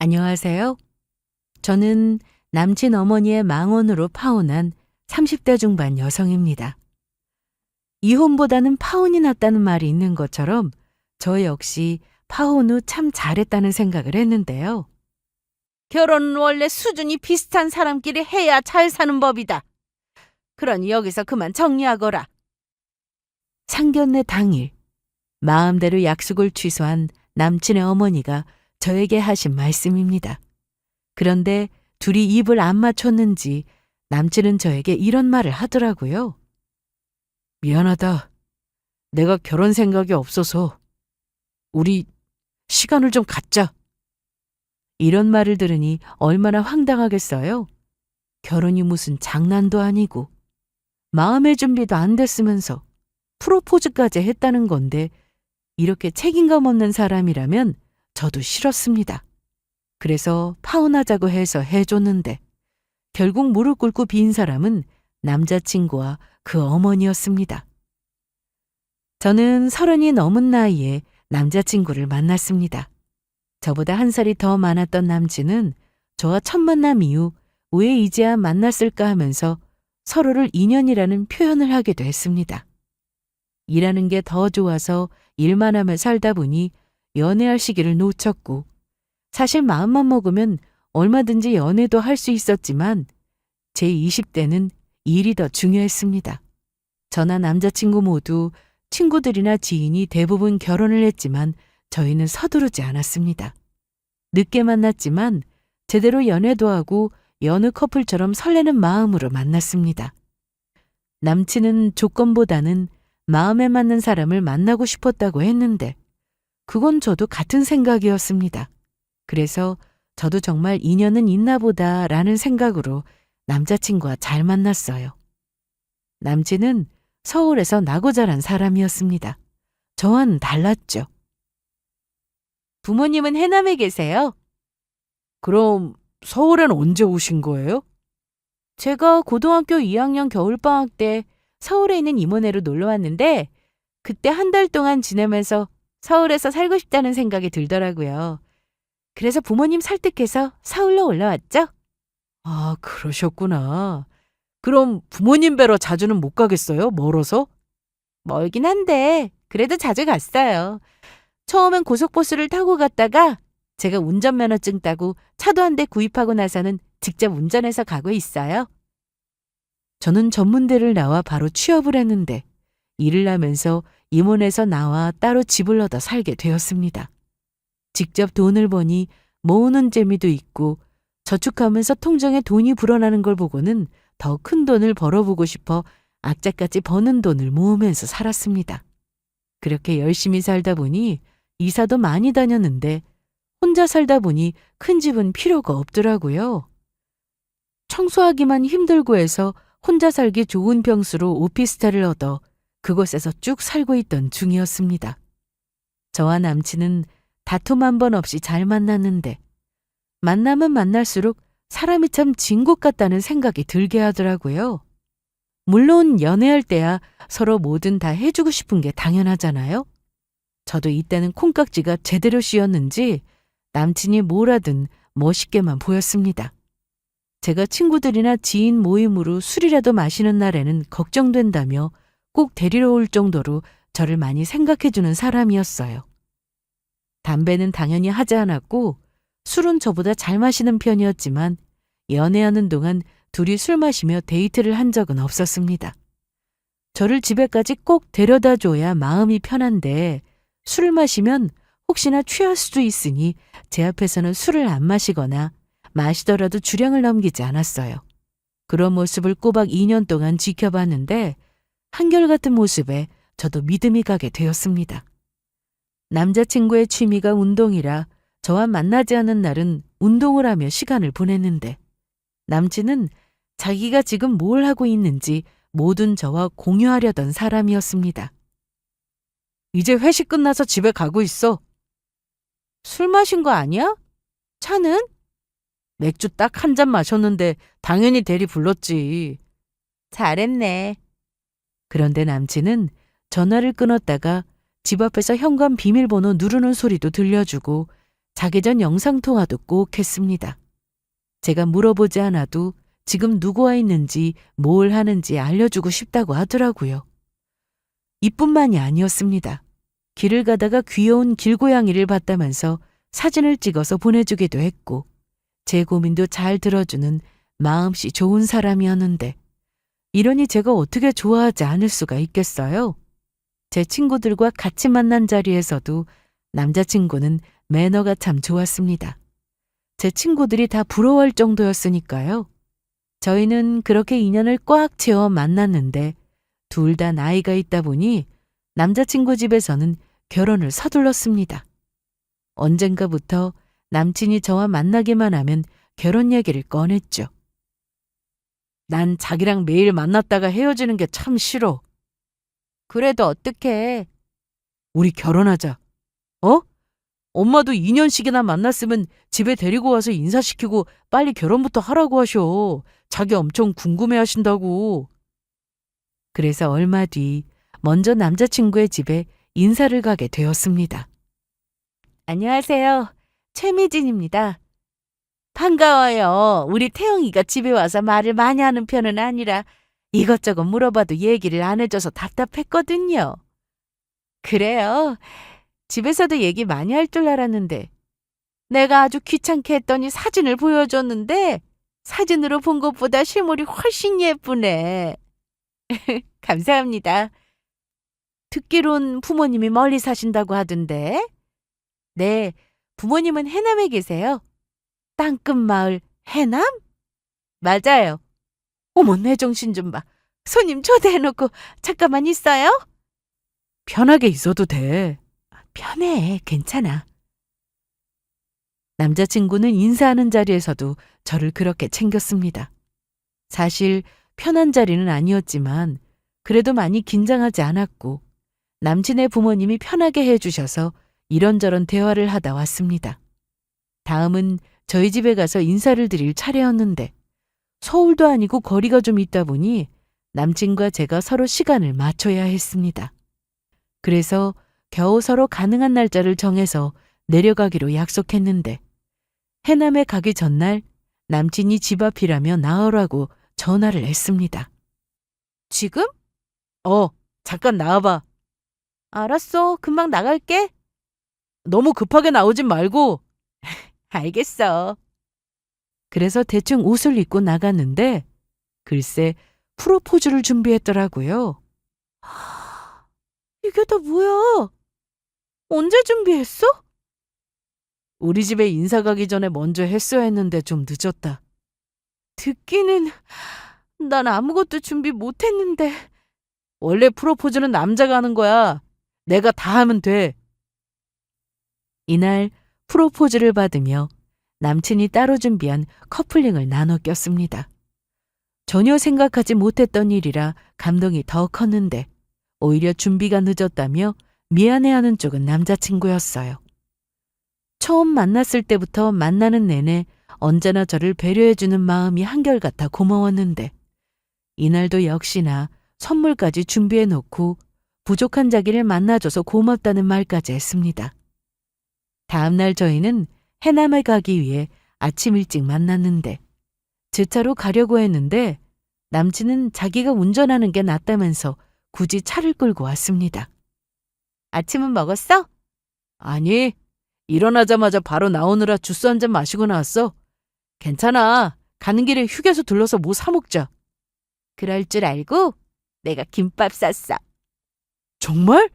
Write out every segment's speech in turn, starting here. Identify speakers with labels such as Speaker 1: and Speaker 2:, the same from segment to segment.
Speaker 1: 안녕하세요. 저는 남친 어머니의 망언으로 파혼한 30대 중반 여성입니다. 이혼보다는 파혼이 낫다는 말이 있는 것처럼 저 역시 파혼 후 참 잘했다는 생각을 했는데요. 결혼은 원래 수준이 비슷한 사람끼리 해야 잘 사는 법이다. 그러니 여기서 그만 정리하거라. 상견례 당일 마음대로 약속을 취소한 남친의 어머니가 저에게 하신 말씀입니다. 그런데 둘이 입을 안 맞췄는지 남친은 저에게 이런 말을 하더라고요. 미안하다. 내가 결혼 생각이 없어서 우리 시간을 좀 갖자. 이런 말을 들으니 얼마나 황당하겠어요. 결혼이 무슨 장난도 아니고 마음의 준비도 안 됐으면서 프로포즈까지 했다는 건데 이렇게 책임감 없는 사람이라면 저도 싫었습니다. 그래서 파혼하자고 해서 해줬는데 결국 무릎 꿇고 빈 사람은 남자친구와 그 어머니였습니다. 저는 30이 넘은 나이에 남자친구를 만났습니다. 저보다 한 살이 더 많았던 남친은 저와 첫 만남 이후 왜 이제야 만났을까 하면서 서로를 인연이라는 표현을 하기도 했습니다. 일하는 게 더 좋아서 일만 하며 살다 보니 연애할 시기를 놓쳤고 사실 마음만 먹으면 얼마든지 연애도 할 수 있었지만 제 20대는 일이 더 중요했습니다. 저나 남자친구 모두 친구들이나 지인이 대부분 결혼을 했지만 저희는 서두르지 않았습니다. 늦게 만났지만 제대로 연애도 하고 여느 커플처럼 설레는 마음으로 만났습니다. 남친은 조건보다는 마음에 맞는 사람을 만나고 싶었다고 했는데 그건 저도 같은 생각이었습니다. 그래서 저도 정말 인연은 있나 보다라는 생각으로 남자친구와 잘 만났어요. 남친은 서울에서 나고 자란 사람이었습니다. 저와는 달랐죠. 부모님은 해남에 계세요? 그럼 서울엔 언제 오신 거예요? 제가 고등학교 2학년 겨울방학 때 서울에 있는 이모네로 놀러 왔는데 그때 한 달 동안 지내면서 서울에서 살고 싶다는 생각이 들더라고요. 그래서 부모님 설득해서 서울로 올라왔죠. 아, 그러셨구나. 그럼 부모님 뵈러 자주는 못 가겠어요? 멀어서? 멀긴 한데 그래도 자주 갔어요. 처음엔 고속버스를 타고 갔다가 제가 운전면허증 따고 차도 한 대 구입하고 나서는 직접 운전해서 가고 있어요. 저는 전문대를 나와 바로 취업을 했는데 일을 하면서 임원에서 나와 따로 집을 얻어 살게 되었습니다. 직접 돈을 버니 모으는 재미도 있고 저축하면서 통장에 돈이 불어나는 걸 보고는 더 큰 돈을 벌어보고 싶어 악착같이 버는 돈을 모으면서 살았습니다. 그렇게 열심히 살다 보니 이사도 많이 다녔는데 혼자 살다 보니 큰 집은 필요가 없더라고요. 청소하기만 힘들고 해서 혼자 살기 좋은 평수로 오피스텔을 얻어 그곳에서 쭉 살고 있던 중이었습니다. 저와 남친은 다툼 한 번 없이 잘 만났는데 만나면 만날수록 사람이 참 진국 같다는 생각이 들게 하더라고요. 물론 연애할 때야 서로 뭐든 다 해주고 싶은 게 당연하잖아요. 저도 이때는 콩깍지가 제대로 씌었는지 남친이 뭘 하든 멋있게만 보였습니다. 제가 친구들이나 지인 모임으로 술이라도 마시는 날에는 걱정된다며 꼭 데리러 올 정도로 저를 많이 생각해주는 사람이었어요. 담배는 당연히 하지 않았고 술은 저보다 잘 마시는 편이었지만 연애하는 동안 둘이 술 마시며 데이트를 한 적은 없었습니다. 저를 집에까지 꼭 데려다 줘야 마음이 편한데 술을 마시면 혹시나 취할 수도 있으니 제 앞에서는 술을 안 마시거나 마시더라도 주량을 넘기지 않았어요. 그런 모습을 꼬박 2년 동안 지켜봤는데 한결같은 모습에 저도 믿음이 가게 되었습니다. 남자친구의 취미가 운동이라 저와 만나지 않은 날은 운동을 하며 시간을 보냈는데 남친은 자기가 지금 뭘 하고 있는지 모든 저와 공유하려던 사람이었습니다. 이제 회식 끝나서 집에 가고 있어. 술 마신 거 아니야? 차는? 맥주 딱 한 잔 마셨는데 당연히 대리 불렀지. 잘했네. 그런데 남친은 전화를 끊었다가 집 앞에서 현관 비밀번호 누르는 소리도 들려주고 자기 전 영상통화도 꼭 했습니다. 제가 물어보지 않아도 지금 누구와 있는지 뭘 하는지 알려주고 싶다고 하더라고요. 이뿐만이 아니었습니다. 길을 가다가 귀여운 길고양이를 봤다면서 사진을 찍어서 보내주기도 했고 제 고민도 잘 들어주는 마음씨 좋은 사람이었는데 이러니 제가 어떻게 좋아하지 않을 수가 있겠어요? 제 친구들과 같이 만난 자리에서도 남자친구는 매너가 참 좋았습니다. 제 친구들이 다 부러워할 정도였으니까요. 저희는 그렇게 인연을 꽉 채워 만났는데 둘 다 나이가 있다 보니 남자친구 집에서는 결혼을 서둘렀습니다. 언젠가부터 남친이 저와 만나기만 하면 결혼 얘기를 꺼냈죠. 난 자기랑 매일 만났다가 헤어지는 게 참 싫어. 그래도 어떡해. 우리 결혼하자. 어? 엄마도 2년씩이나 만났으면 집에 데리고 와서 인사시키고 빨리 결혼부터 하라고 하셔. 자기 엄청 궁금해하신다고. 그래서 얼마 뒤 먼저 남자친구의 집에 인사를 가게 되었습니다. 안녕하세요. 최미진입니다. 반가워요. 우리 태영이가 집에 와서 말을 많이 하는 편은 아니라 이것저것 물어봐도 얘기를 안 해줘서 답답했거든요. 그래요? 집에서도 얘기 많이 할 줄 알았는데 내가 아주 귀찮게 했더니 사진을 보여줬는데 사진으로 본 것보다 실물이 훨씬 예쁘네. 감사합니다. 듣기론 부모님이 멀리 사신다고 하던데. 네, 부모님은 해남에 계세요. 땅끝 마을 해남? 맞아요. 어머, 내 정신 좀 봐. 손님 초대해놓고 잠깐만 있어요? 편하게 있어도 돼. 편해, 괜찮아. 남자친구는 인사하는 자리에서도 저를 그렇게 챙겼습니다. 사실 편한 자리는 아니었지만 그래도 많이 긴장하지 않았고 남친의 부모님이 편하게 해주셔서 이런저런 대화를 하다 왔습니다. 다음은 저희 집에 가서 인사를 드릴 차례였는데 서울도 아니고 거리가 좀 있다 보니 남친과 제가 서로 시간을 맞춰야 했습니다. 그래서 겨우 서로 가능한 날짜를 정해서 내려가기로 약속했는데 해남에 가기 전날 남친이 집 앞이라며 나오라고 전화를 했습니다. 지금? 잠깐 나와봐. 알았어, 금방 나갈게. 너무 급하게 나오진 말고. 알겠어. 그래서 대충 옷을 입고 나갔는데 글쎄 프로포즈를 준비했더라고요. 이게 다 뭐야? 언제 준비했어? 우리 집에 인사 가기 전에 먼저 했어야 했는데 좀 늦었다. 듣기는 난 아무것도 준비 못했는데. 원래 프로포즈는 남자가 하는 거야. 내가 다 하면 돼. 이날 프로포즈를 받으며 남친이 따로 준비한 커플링을 나눠 꼈습니다. 전혀 생각하지 못했던 일이라 감동이 더 컸는데 오히려 준비가 늦었다며 미안해하는 쪽은 남자친구였어요. 처음 만났을 때부터 만나는 내내 언제나 저를 배려해주는 마음이 한결같아 고마웠는데 이날도 역시나 선물까지 준비해놓고 부족한 자기를 만나줘서 고맙다는 말까지 했습니다. 다음 날 저희는 해남에 가기 위해 아침 일찍 만났는데 제 차로 가려고 했는데 남친은 자기가 운전하는 게 낫다면서 굳이 차를 끌고 왔습니다. 아침은 먹었어? 아니, 일어나자마자 바로 나오느라 주스 한 잔 마시고 나왔어. 괜찮아. 가는 길에 휴게소 들러서 뭐 사 먹자. 그럴 줄 알고 내가 김밥 쌌어. 정말?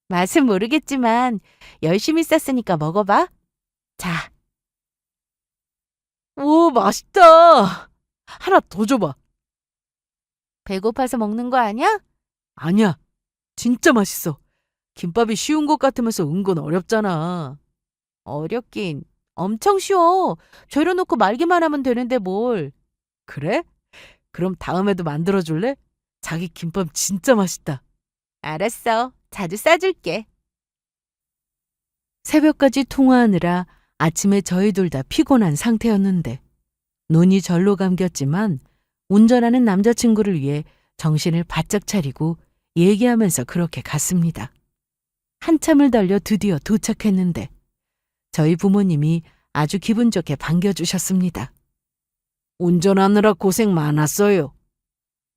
Speaker 1: 맛은 모르겠지만 열심히 쌌으니까 먹어봐. 자. 오, 맛있다. 하나 더 줘봐. 배고파서 먹는 거 아니야? 아니야. 진짜 맛있어. 김밥이 쉬운 것 같으면서 은근 어렵잖아. 어렵긴. 엄청 쉬워. 절여놓고 말기만 하면 되는데 뭘. 그래? 그럼 다음에도 만들어줄래? 자기 김밥 진짜 맛있다. 알았어. 자주 싸줄게. 새벽까지 통화하느라 아침에 저희 둘 다 피곤한 상태였는데 눈이 절로 감겼지만 운전하는 남자친구를 위해 정신을 바짝 차리고 얘기하면서 그렇게 갔습니다. 한참을 달려 드디어 도착했는데 저희 부모님이 아주 기분 좋게 반겨주셨습니다. 운전하느라 고생 많았어요.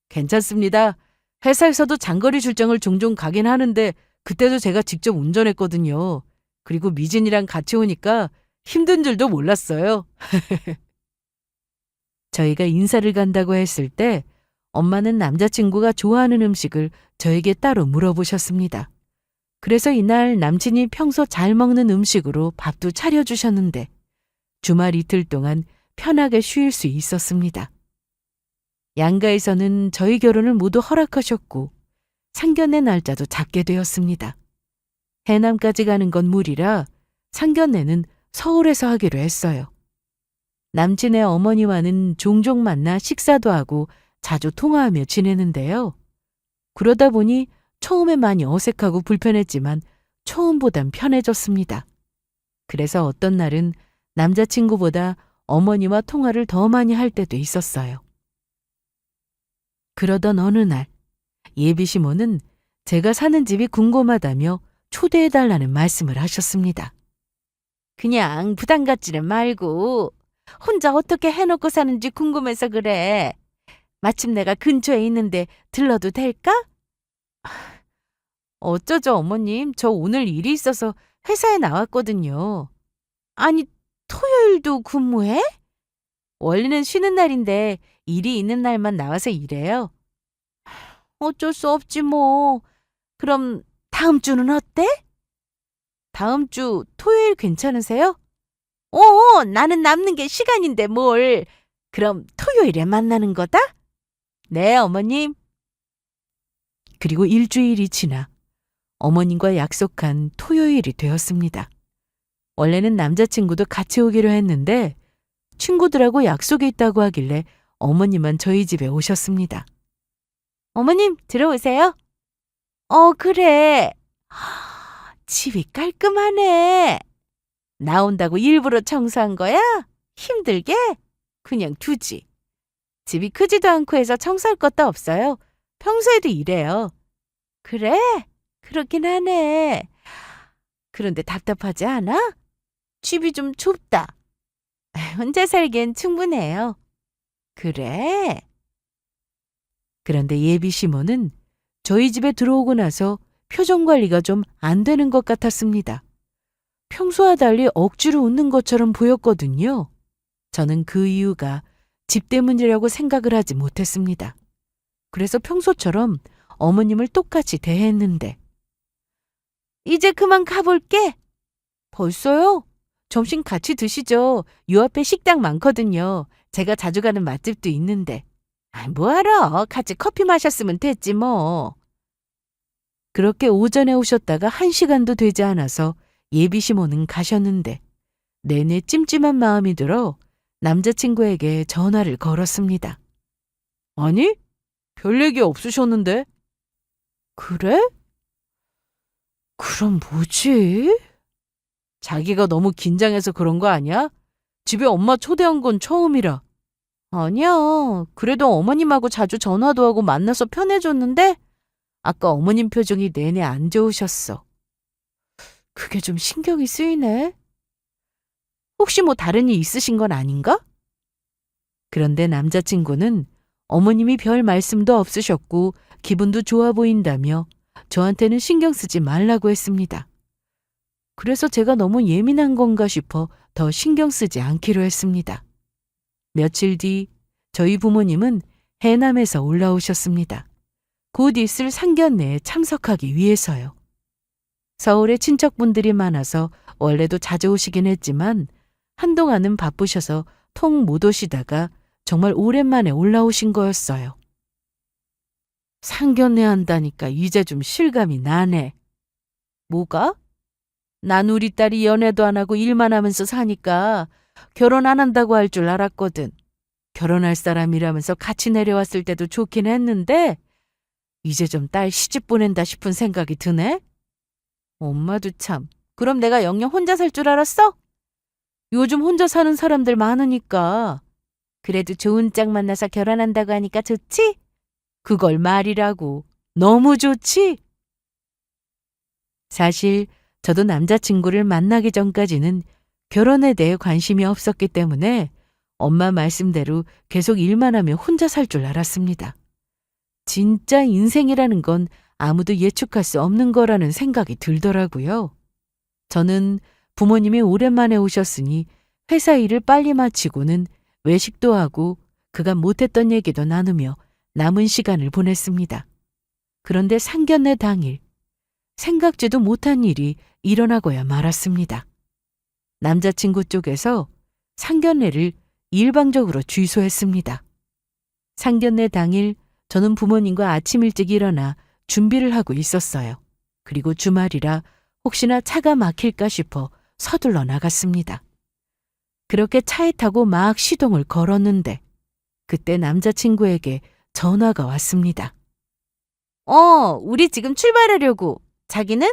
Speaker 1: 괜찮습니다. 회사에서도 장거리 출장을 종종 가긴 하는데 그때도 제가 직접 운전했거든요. 그리고 미진이랑 같이 오니까 힘든 줄도 몰랐어요. 저희가 인사를 간다고 했을 때 엄마는 남자친구가 좋아하는 음식을 저에게 따로 물어보셨습니다. 그래서 이날 남친이 평소 잘 먹는 음식으로 밥도 차려주셨는데 주말 이틀 동안 편하게 쉴 수 있었습니다. 양가에서는 저희 결혼을 모두 허락하셨고 상견례 날짜도 잡게 되었습니다. 해남까지 가는 건 무리라 상견례는 서울에서 하기로 했어요. 남친의 어머니와는 종종 만나 식사도 하고 자주 통화하며 지내는데요. 그러다 보니 처음에 많이 어색하고 불편했지만 처음보단 편해졌습니다. 그래서 어떤 날은 남자친구보다 어머니와 통화를 더 많이 할 때도 있었어요. 그러던 어느 날 예비 시모는 제가 사는 집이 궁금하다며 초대해달라는 말씀을 하셨습니다. 그냥 부담 갖지는 말고 혼자 어떻게 해놓고 사는지 궁금해서 그래. 마침 내가 근처에 있는데 들러도 될까? 어쩌죠, 어머님. 저 오늘 일이 있어서 회사에 나왔거든요. 아니, 토요일도 근무해? 원래는 쉬는 날인데 일이 있는 날만 나와서 일해요. 어쩔 수 없지 뭐. 그럼 다음 주는 어때? 다음 주 토요일 괜찮으세요? 나는 남는 게 시간인데 뭘. 그럼 토요일에 만나는 거다? 네, 어머님. 그리고 일주일이 지나 어머님과 약속한 토요일이 되었습니다. 원래는 남자친구도 같이 오기로 했는데 친구들하고 약속이 있다고 하길래 어머님만 저희 집에 오셨습니다. 어머님, 들어오세요. 그래. 집이 깔끔하네. 나온다고 일부러 청소한 거야? 힘들게? 그냥 두지. 집이 크지도 않고 해서 청소할 것도 없어요. 평소에도 이래요. 그래? 그렇긴 하네. 그런데 답답하지 않아? 집이 좀 좁다. 혼자 살기엔 충분해요. 그래? 그런데 예비 시모는 저희 집에 들어오고 나서 표정 관리가 좀 안 되는 것 같았습니다. 평소와 달리 억지로 웃는 것처럼 보였거든요. 저는 그 이유가 집 때문이라고 생각을 하지 못했습니다. 그래서 평소처럼 어머님을 똑같이 대했는데 이제 그만 가볼게. 벌써요? 점심 같이 드시죠. 요 앞에 식당 많거든요. 제가 자주 가는 맛집도 있는데. 뭐하러? 같이 커피 마셨으면 됐지 뭐. 그렇게 오전에 오셨다가 1시간도 되지 않아서 예비 시모는 가셨는데 내내 찜찜한 마음이 들어 남자친구에게 전화를 걸었습니다. 아니? 별 얘기 없으셨는데? 그래? 그럼 뭐지? 자기가 너무 긴장해서 그런 거 아니야? 집에 엄마 초대한 건 처음이라. 아니야. 그래도 어머님하고 자주 전화도 하고 만나서 편해졌는데 아까 어머님 표정이 내내 안 좋으셨어. 그게 좀 신경이 쓰이네. 혹시 뭐 다른 일 있으신 건 아닌가? 그런데 남자친구는 어머님이 별 말씀도 없으셨고 기분도 좋아 보인다며 저한테는 신경 쓰지 말라고 했습니다. 그래서 제가 너무 예민한 건가 싶어 더 신경 쓰지 않기로 했습니다. 며칠 뒤 저희 부모님은 해남에서 올라오셨습니다. 곧 있을 상견례에 참석하기 위해서요. 서울에 친척분들이 많아서 원래도 자주 오시긴 했지만 한동안은 바쁘셔서 통 못 오시다가 정말 오랜만에 올라오신 거였어요. 상견례 한다니까 이제 좀 실감이 나네. 뭐가? 난 우리 딸이 연애도 안 하고 일만 하면서 사니까 결혼 안 한다고 할 줄 알았거든. 결혼할 사람이라면서 같이 내려왔을 때도 좋긴 했는데 이제 좀 딸 시집 보낸다 싶은 생각이 드네. 엄마도 참. 그럼 내가 영영 혼자 살 줄 알았어? 요즘 혼자 사는 사람들 많으니까. 그래도 좋은 짝 만나서 결혼한다고 하니까 좋지? 그걸 말이라고. 너무 좋지? 사실 저도 남자친구를 만나기 전까지는 결혼에 대해 관심이 없었기 때문에 엄마 말씀대로 계속 일만 하며 혼자 살 줄 알았습니다. 진짜 인생이라는 건 아무도 예측할 수 없는 거라는 생각이 들더라고요. 저는 부모님이 오랜만에 오셨으니 회사 일을 빨리 마치고는 외식도 하고 그간 못했던 얘기도 나누며 남은 시간을 보냈습니다. 그런데 상견례 당일 생각지도 못한 일이 일어나고야 말았습니다. 남자친구 쪽에서 상견례를 일방적으로 취소했습니다. 상견례 당일 저는 부모님과 아침 일찍 일어나 준비를 하고 있었어요. 그리고 주말이라 혹시나 차가 막힐까 싶어 서둘러 나갔습니다. 그렇게 차에 타고 막 시동을 걸었는데 그때 남자친구에게 전화가 왔습니다. 우리 지금 출발하려고. 자기는?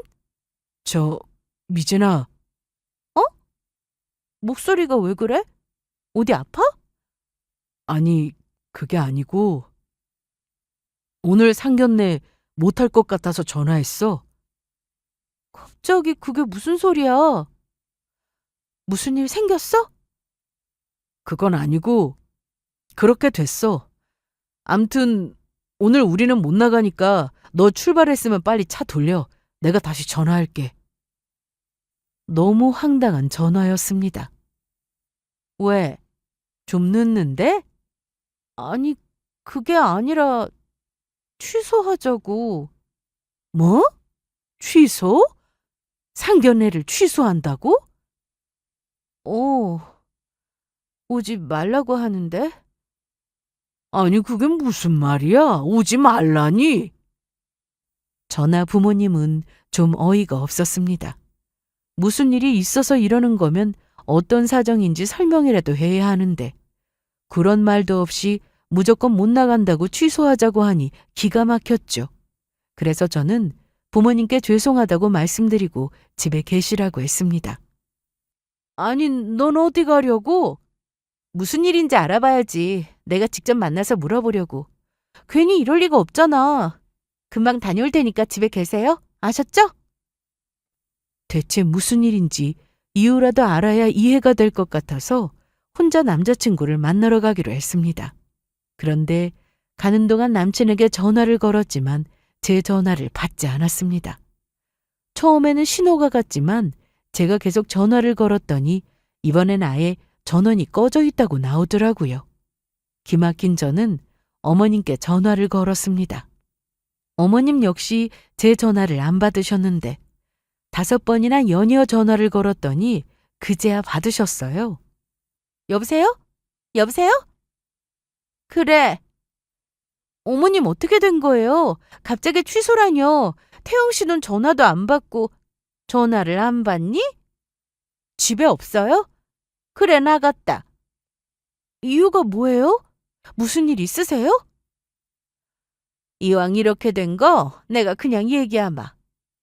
Speaker 1: 미진아. 목소리가 왜 그래? 어디 아파? 아니, 그게 아니고 오늘 상견례 못할 것 같아서 전화했어. 갑자기 그게 무슨 소리야? 무슨 일 생겼어? 그건 아니고 그렇게 됐어. 암튼 오늘 우리는 못 나가니까 너 출발했으면 빨리 차 돌려. 내가 다시 전화할게. 너무 황당한 전화였습니다. 왜? 좀 늦는데? 아니, 그게 아니라 취소하자고. 뭐? 취소? 상견례를 취소한다고? 오지 말라고 하는데? 아니, 그게 무슨 말이야? 오지 말라니? 저나 부모님은 좀 어이가 없었습니다. 무슨 일이 있어서 이러는 거면 어떤 사정인지 설명이라도 해야 하는데 그런 말도 없이 무조건 못 나간다고 취소하자고 하니 기가 막혔죠. 그래서 저는 부모님께 죄송하다고 말씀드리고 집에 계시라고 했습니다. 아니, 넌 어디 가려고? 무슨 일인지 알아봐야지. 내가 직접 만나서 물어보려고. 괜히 이럴 리가 없잖아. 금방 다녀올 테니까 집에 계세요? 아셨죠? 대체 무슨 일인지 이유라도 알아야 이해가 될 것 같아서 혼자 남자친구를 만나러 가기로 했습니다. 그런데 가는 동안 남친에게 전화를 걸었지만 제 전화를 받지 않았습니다. 처음에는 신호가 갔지만 제가 계속 전화를 걸었더니 이번엔 아예 전원이 꺼져 있다고 나오더라고요. 기막힌 저는 어머님께 전화를 걸었습니다. 어머님 역시 제 전화를 안 받으셨는데 5번이나 연이어 전화를 걸었더니 그제야 받으셨어요. 여보세요? 여보세요? 그래. 어머님 어떻게 된 거예요? 갑자기 취소라뇨. 태영 씨는 전화도 안 받고. 전화를 안 받니? 집에 없어요? 그래, 나갔다. 이유가 뭐예요? 무슨 일 있으세요? 이왕 이렇게 된 거 내가 그냥 얘기하마.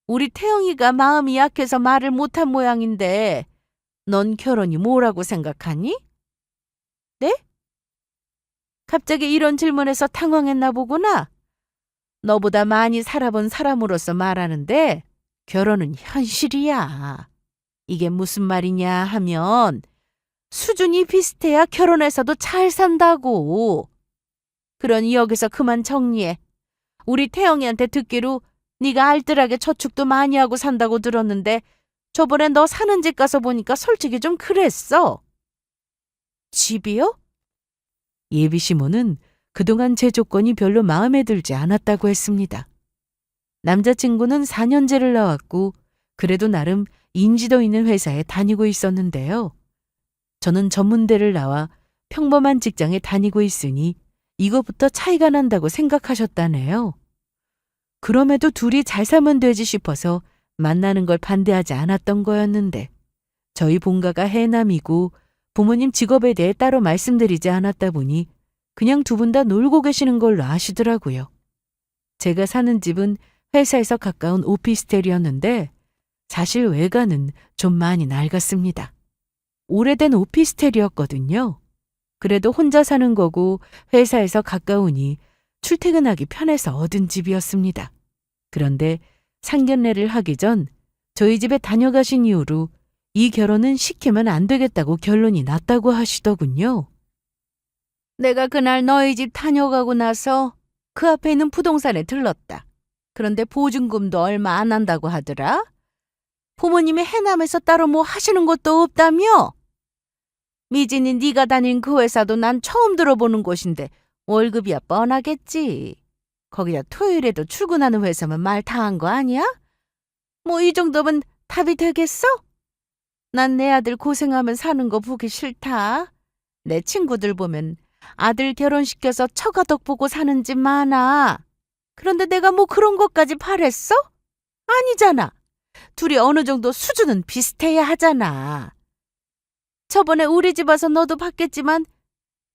Speaker 1: 우리 태영이가 마음이 약해서 말을 못한 모양인데 넌 결혼이 뭐라고 생각하니? 네? 갑자기 이런 질문에서 당황했나 보구나. 너보다 많이 살아본 사람으로서 말하는데 결혼은 현실이야. 이게 무슨 말이냐 하면 수준이 비슷해야 결혼해서도 잘 산다고. 그러니 여기서 그만 정리해. 우리 태영이한테 듣기로 네가 알뜰하게 저축도 많이 하고 산다고 들었는데 저번에 너 사는 집 가서 보니까 솔직히 좀 그랬어. 집이요? 예비 시모는 그동안 제 조건이 별로 마음에 들지 않았다고 했습니다. 남자친구는 4년제를 나왔고 그래도 나름 인지도 있는 회사에 다니고 있었는데요. 저는 전문대를 나와 평범한 직장에 다니고 있으니 이것부터 차이가 난다고 생각하셨다네요. 그럼에도 둘이 잘 살면 되지 싶어서 만나는 걸 반대하지 않았던 거였는데 저희 본가가 해남이고 부모님 직업에 대해 따로 말씀드리지 않았다 보니 그냥 두 분 다 놀고 계시는 걸로 아시더라고요. 제가 사는 집은 회사에서 가까운 오피스텔이었는데 사실 외관은 좀 많이 낡았습니다. 오래된 오피스텔이었거든요. 그래도 혼자 사는 거고 회사에서 가까우니 출퇴근하기 편해서 얻은 집이었습니다. 그런데 상견례를 하기 전 저희 집에 다녀가신 이후로 이 결혼은 시키면 안 되겠다고 결론이 났다고 하시더군요. 내가 그날 너희 집 다녀가고 나서 그 앞에 있는 부동산에 들렀다. 그런데 보증금도 얼마 안 한다고 하더라. 부모님이 해남에서 따로 뭐 하시는 것도 없다며? 미진이 네가 다닌 그 회사도 난 처음 들어보는 곳인데 월급이야 뻔하겠지. 거기다 토요일에도 출근하는 회사면 말 다 한 거 아니야? 뭐 이 정도면 답이 되겠어? 난 내 아들 고생하면 사는 거 보기 싫다. 내 친구들 보면 아들 결혼시켜서 처가덕 보고 사는 집 많아. 그런데 내가 뭐 그런 것까지 바랬어? 아니잖아. 둘이 어느 정도 수준은 비슷해야 하잖아. 저번에 우리 집 와서 너도 봤겠지만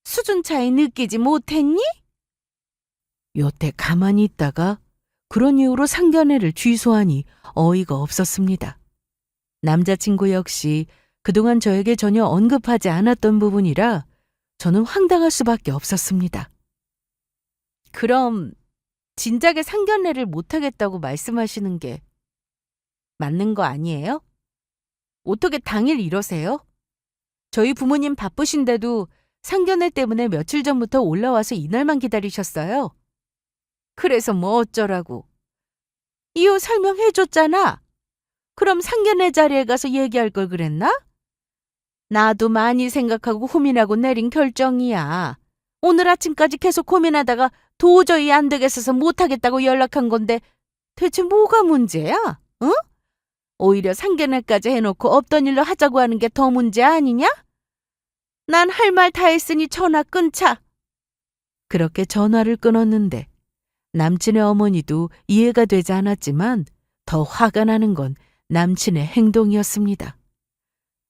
Speaker 1: 수준 차이 느끼지 못했니? 여태 가만히 있다가 그런 이유로 상견례를 취소하니 어이가 없었습니다. 남자친구 역시 그동안 저에게 전혀 언급하지 않았던 부분이라 저는 황당할 수밖에 없었습니다. 그럼 진작에 상견례를 못하겠다고 말씀하시는 게 맞는 거 아니에요? 어떻게 당일 이러세요? 저희 부모님 바쁘신데도 상견례 때문에 며칠 전부터 올라와서 이날만 기다리셨어요. 그래서 뭐 어쩌라고. 이유 설명해줬잖아. 그럼 상견례 자리에 가서 얘기할 걸 그랬나? 나도 많이 생각하고 고민하고 내린 결정이야. 오늘 아침까지 계속 고민하다가 도저히 안 되겠어서 못하겠다고 연락한 건데 대체 뭐가 문제야? 응? 오히려 상견례까지 해놓고 없던 일로 하자고 하는 게 더 문제 아니냐? 난 할 말 다 했으니 전화 끊자. 그렇게 전화를 끊었는데 남친의 어머니도 이해가 되지 않았지만 더 화가 나는 건 남친의 행동이었습니다.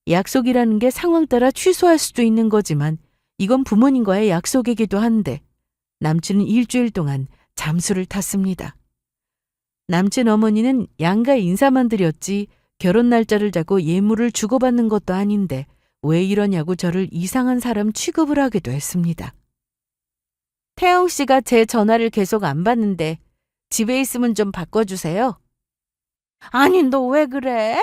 Speaker 1: 약속이라는 게 상황 따라 취소할 수도 있는 거지만 이건 부모님과의 약속이기도 한데 남친은 일주일 동안 잠수를 탔습니다. 남친 어머니는 양가 인사만 드렸지 결혼 날짜를 잡고 예물을 주고받는 것도 아닌데 왜 이러냐고 저를 이상한 사람 취급을 하기도 했습니다. 태영 씨가 제 전화를 계속 안 받는데 집에 있으면 좀 바꿔주세요. 아니, 너 왜 그래?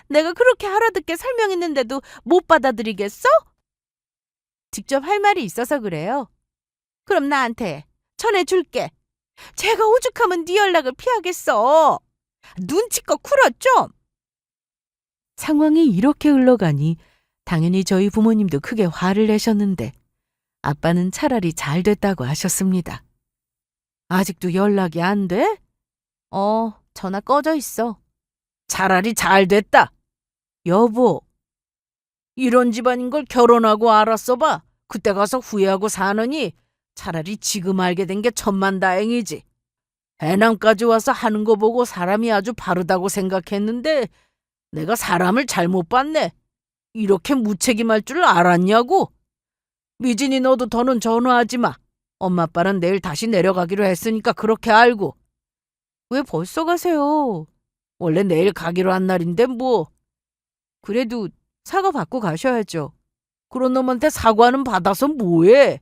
Speaker 1: 내가 그렇게 알아듣게 설명했는데도 못 받아들이겠어? 직접 할 말이 있어서 그래요. 그럼 나한테 전해줄게. 제가 오죽하면 네 연락을 피하겠어. 눈치껏 쿨어 좀. 상황이 이렇게 흘러가니 당연히 저희 부모님도 크게 화를 내셨는데 아빠는 차라리 잘 됐다고 하셨습니다. 아직도 연락이 안 돼? 전화 꺼져 있어. 차라리 잘 됐다. 여보, 이런 집안인 걸 결혼하고 알았어 봐. 그때 가서 후회하고 사느니 차라리 지금 알게 된 게 천만다행이지. 해남까지 와서 하는 거 보고 사람이 아주 바르다고 생각했는데 내가 사람을 잘못 봤네. 이렇게 무책임할 줄 알았냐고. 미진이 너도 더는 전화하지 마. 엄마 아빠는 내일 다시 내려가기로 했으니까 그렇게 알고. 왜 벌써 가세요? 원래 내일 가기로 한 날인데 뭐. 그래도 사과 받고 가셔야죠. 그런 놈한테 사과는 받아서 뭐해.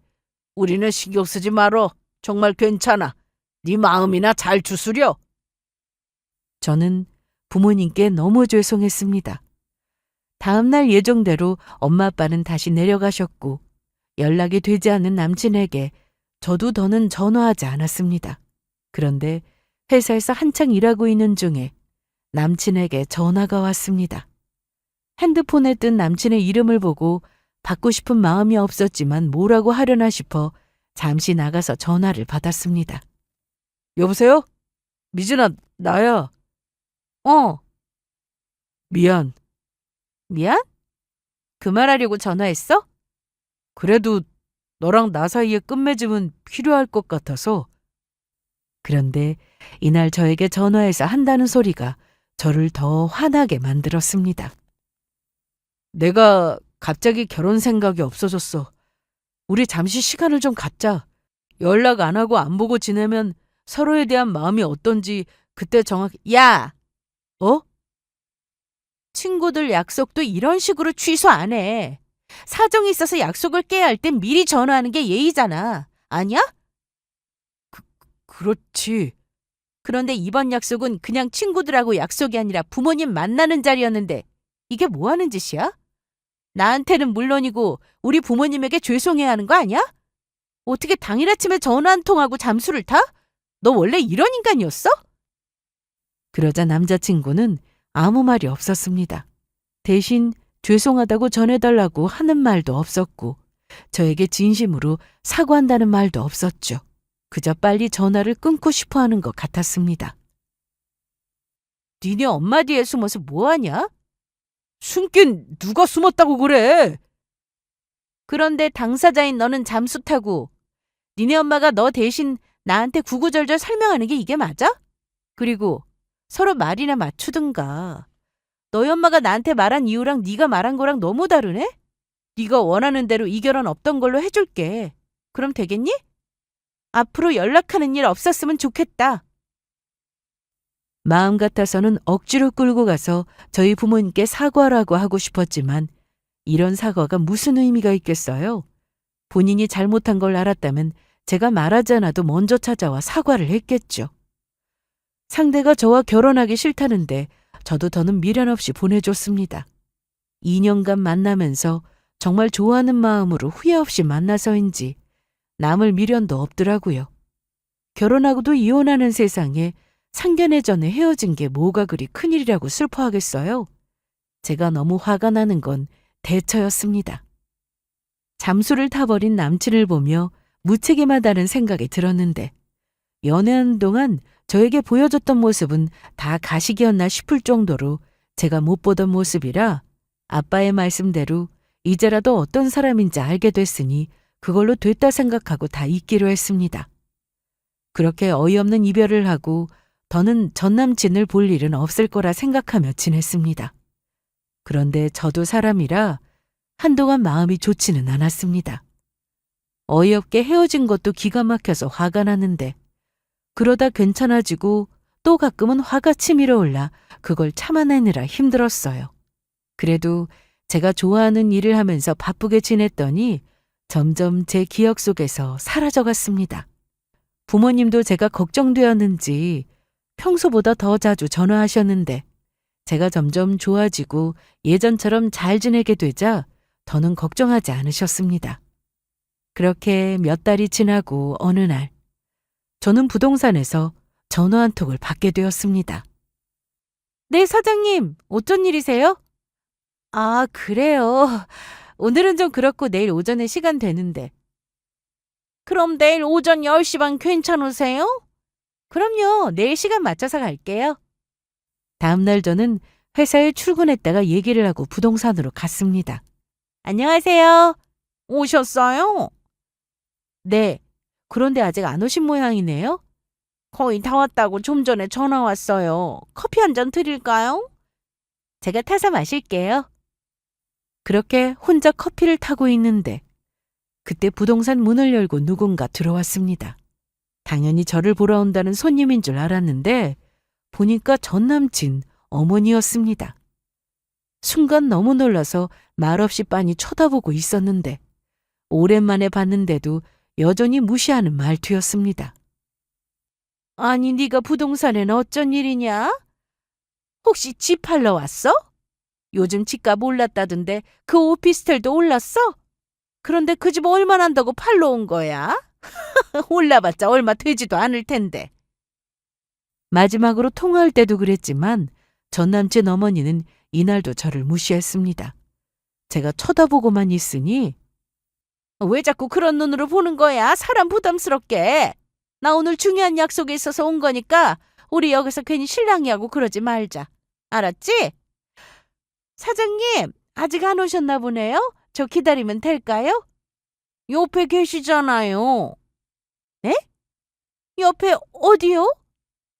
Speaker 1: 우리는 신경 쓰지 말어. 정말 괜찮아. 네 마음이나 잘 추스려. 저는 부모님께 너무 죄송했습니다. 다음날 예정대로 엄마 아빠는 다시 내려가셨고 연락이 되지 않은 남친에게 저도 더는 전화하지 않았습니다. 그런데 회사에서 한창 일하고 있는 중에 남친에게 전화가 왔습니다. 핸드폰에 뜬 남친의 이름을 보고 받고 싶은 마음이 없었지만 뭐라고 하려나 싶어 잠시 나가서 전화를 받았습니다. 여보세요? 미진아, 나야. 미안. 미안? 그 말하려고 전화했어? 그래도 너랑 나 사이에 끝맺음은 필요할 것 같아서. 그런데 이날 저에게 전화해서 한다는 소리가 저를 더 화나게 만들었습니다. 내가 갑자기 결혼 생각이 없어졌어. 우리 잠시 시간을 좀 갖자. 연락 안 하고 안 보고 지내면 서로에 대한 마음이 어떤지 그때 정확히... 야! 친구들 약속도 이런 식으로 취소 안 해. 사정이 있어서 약속을 깨야 할 땐 미리 전화하는 게 예의잖아. 아니야? 그렇지. 그런데 이번 약속은 그냥 친구들하고 약속이 아니라 부모님 만나는 자리였는데 이게 뭐 하는 짓이야? 나한테는 물론이고 우리 부모님에게 죄송해야 하는 거 아니야? 어떻게 당일 아침에 전화 한 통하고 잠수를 타? 너 원래 이런 인간이었어? 그러자 남자친구는 아무 말이 없었습니다. 대신 죄송하다고 전해달라고 하는 말도 없었고 저에게 진심으로 사과한다는 말도 없었죠. 그저 빨리 전화를 끊고 싶어 하는 것 같았습니다. 니네 엄마 뒤에 숨어서 뭐하냐? 숨긴 누가 숨었다고 그래? 그런데 당사자인 너는 잠수 타고 니네 엄마가 너 대신 나한테 구구절절 설명하는 게 이게 맞아? 그리고 서로 말이나 맞추든가. 너희 엄마가 나한테 말한 이유랑 네가 말한 거랑 너무 다르네? 네가 원하는 대로 이 결혼 없던 걸로 해줄게. 그럼 되겠니? 앞으로 연락하는 일 없었으면 좋겠다. 마음 같아서는 억지로 끌고 가서 저희 부모님께 사과라고 하고 싶었지만 이런 사과가 무슨 의미가 있겠어요? 본인이 잘못한 걸 알았다면 제가 말하지 않아도 먼저 찾아와 사과를 했겠죠. 상대가 저와 결혼하기 싫다는데 저도 더는 미련 없이 보내줬습니다. 2년간 만나면서 정말 좋아하는 마음으로 후회 없이 만나서인지 남을 미련도 없더라고요. 결혼하고도 이혼하는 세상에 상견례 전에 헤어진 게 뭐가 그리 큰일이라고 슬퍼하겠어요? 제가 너무 화가 나는 건 대처였습니다. 잠수를 타버린 남친을 보며 무책임하다는 생각이 들었는데 연애하는 동안 저에게 보여줬던 모습은 다 가식이었나 싶을 정도로 제가 못 보던 모습이라 아빠의 말씀대로 이제라도 어떤 사람인지 알게 됐으니 그걸로 됐다 생각하고 다 잊기로 했습니다. 그렇게 어이없는 이별을 하고 더는 전 남친을 볼 일은 없을 거라 생각하며 지냈습니다. 그런데 저도 사람이라 한동안 마음이 좋지는 않았습니다. 어이없게 헤어진 것도 기가 막혀서 화가 나는데 그러다 괜찮아지고 또 가끔은 화가 치밀어 올라 그걸 참아내느라 힘들었어요. 그래도 제가 좋아하는 일을 하면서 바쁘게 지냈더니 점점 제 기억 속에서 사라져갔습니다. 부모님도 제가 걱정되었는지 평소보다 더 자주 전화하셨는데 제가 점점 좋아지고 예전처럼 잘 지내게 되자 더는 걱정하지 않으셨습니다. 그렇게 몇 달이 지나고 어느 날 저는 부동산에서 전화 한 통을 받게 되었습니다. 네, 사장님. 어쩐 일이세요? 아, 그래요. 오늘은 좀 그렇고 내일 오전에 시간 되는데. 그럼 내일 오전 10시 반 괜찮으세요? 그럼요. 내일 시간 맞춰서 갈게요. 다음 날 저는 회사에 출근했다가 얘기를 하고 부동산으로 갔습니다. 안녕하세요. 오셨어요? 네. 그런데 아직 안 오신 모양이네요. 거의 다 왔다고 좀 전에 전화 왔어요. 커피 한 잔 드릴까요? 제가 타서 마실게요. 그렇게 혼자 커피를 타고 있는데 그때 부동산 문을 열고 누군가 들어왔습니다. 당연히 저를 보러 온다는 손님인 줄 알았는데 보니까 전 남친 어머니였습니다. 순간 너무 놀라서 말없이 빤히 쳐다보고 있었는데 오랜만에 봤는데도 여전히 무시하는 말투였습니다. 아니, 네가 부동산에는 어쩐 일이냐? 혹시 집 팔러 왔어? 요즘 집값 올랐다던데 그 오피스텔도 올랐어? 그런데 그 집 얼마나 한다고 팔러 온 거야? 올라봤자 얼마 되지도 않을 텐데. 마지막으로 통화할 때도 그랬지만 전 남친 어머니는 이날도 저를 무시했습니다. 제가 쳐다보고만 있으니 왜 자꾸 그런 눈으로 보는 거야? 사람 부담스럽게. 나 오늘 중요한 약속이 있어서 온 거니까 우리 여기서 괜히 실랑이하고 그러지 말자. 알았지? 사장님, 아직 안 오셨나 보네요. 저 기다리면 될까요? 옆에 계시잖아요. 네? 옆에 어디요?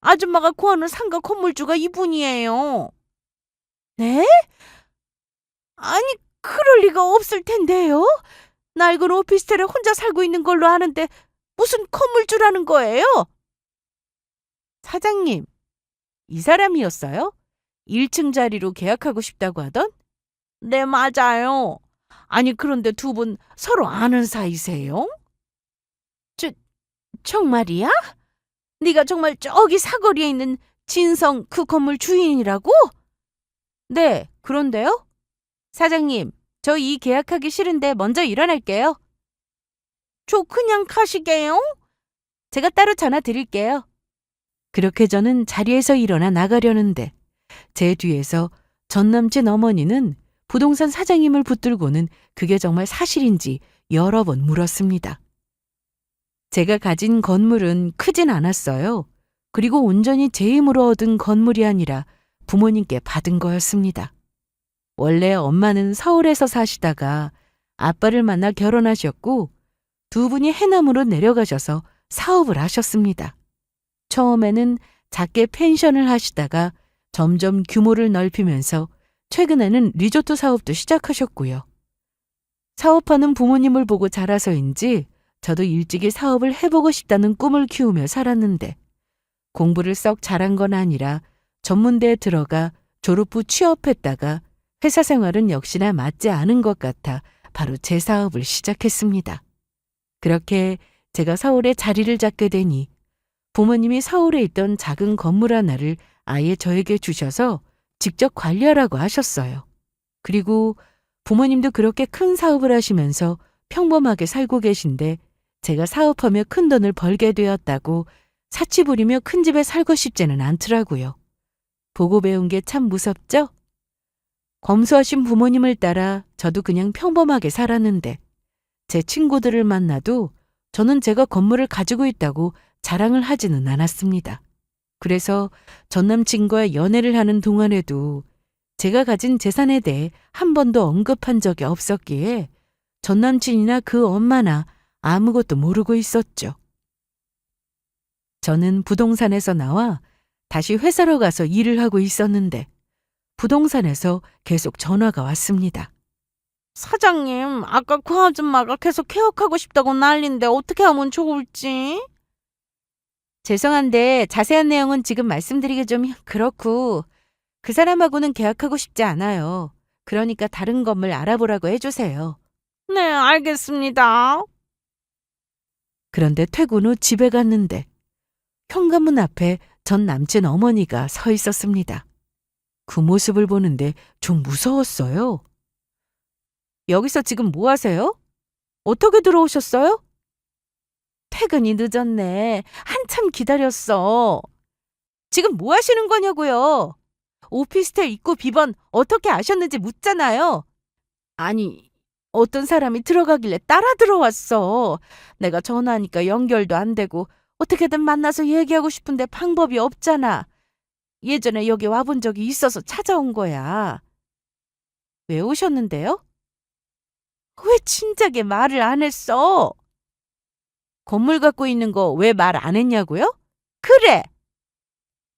Speaker 1: 아줌마가 구하는 상가 건물주가 이분이에요. 네? 아니, 그럴 리가 없을 텐데요. 낡은 오피스텔에 혼자 살고 있는 걸로 아는데 무슨 건물주라는 거예요? 사장님, 이 사람이었어요? 1층 자리로 계약하고 싶다고 하던? 네, 맞아요. 아니, 그런데 두 분 서로 아는 사이세요? 정말이야? 네가 정말 저기 사거리에 있는 진성 그 건물 주인이라고? 네, 그런데요? 사장님, 저 이 계약하기 싫은데 먼저 일어날게요. 저 그냥 가시게요? 제가 따로 전화 드릴게요. 그렇게 저는 자리에서 일어나 나가려는데 제 뒤에서 전 남친 어머니는 부동산 사장님을 붙들고는 그게 정말 사실인지 여러 번 물었습니다. 제가 가진 건물은 크진 않았어요. 그리고 온전히 제 힘으로 얻은 건물이 아니라 부모님께 받은 거였습니다. 원래 엄마는 서울에서 사시다가 아빠를 만나 결혼하셨고 두 분이 해남으로 내려가셔서 사업을 하셨습니다. 처음에는 작게 펜션을 하시다가 점점 규모를 넓히면서 최근에는 리조트 사업도 시작하셨고요. 사업하는 부모님을 보고 자라서인지 저도 일찍이 사업을 해보고 싶다는 꿈을 키우며 살았는데 공부를 썩 잘한 건 아니라 전문대에 들어가 졸업 후 취업했다가 회사 생활은 역시나 맞지 않은 것 같아 바로 제 사업을 시작했습니다. 그렇게 제가 서울에 자리를 잡게 되니 부모님이 서울에 있던 작은 건물 하나를 아예 저에게 주셔서 직접 관리하라고 하셨어요. 그리고 부모님도 그렇게 큰 사업을 하시면서 평범하게 살고 계신데 제가 사업하며 큰 돈을 벌게 되었다고 사치 부리며 큰 집에 살고 싶지는 않더라고요. 보고 배운 게 참 무섭죠? 검소하신 부모님을 따라 저도 그냥 평범하게 살았는데 제 친구들을 만나도 저는 제가 건물을 가지고 있다고 자랑을 하지는 않았습니다. 그래서 전 남친과 연애를 하는 동안에도 제가 가진 재산에 대해 한 번도 언급한 적이 없었기에 전 남친이나 그 엄마나 아무것도 모르고 있었죠. 저는 부동산에서 나와 다시 회사로 가서 일을 하고 있었는데 부동산에서 계속 전화가 왔습니다. 사장님, 아까 그 아줌마가 계속 개업하고 싶다고 난리인데 어떻게 하면 좋을지? 죄송한데 자세한 내용은 지금 말씀드리기 좀 그렇고 그 사람하고는 계약하고 싶지 않아요. 그러니까 다른 건물 알아보라고 해주세요. 네, 알겠습니다. 그런데 퇴근 후 집에 갔는데 현관문 앞에 전 남친 어머니가 서 있었습니다. 그 모습을 보는데 좀 무서웠어요. 여기서 지금 뭐 하세요? 어떻게 들어오셨어요? 퇴근이 늦었네. 한참 기다렸어. 지금 뭐 하시는 거냐고요? 오피스텔 입구 비번 어떻게 아셨는지 묻잖아요. 아니, 어떤 사람이 들어가길래 따라 들어왔어. 내가 전화하니까 연결도 안 되고 어떻게든 만나서 얘기하고 싶은데 방법이 없잖아. 예전에 여기 와본 적이 있어서 찾아온 거야. 왜 오셨는데요? 왜 진작에 말을 안 했어? 건물 갖고 있는 거 왜 말 안 했냐고요? 그래!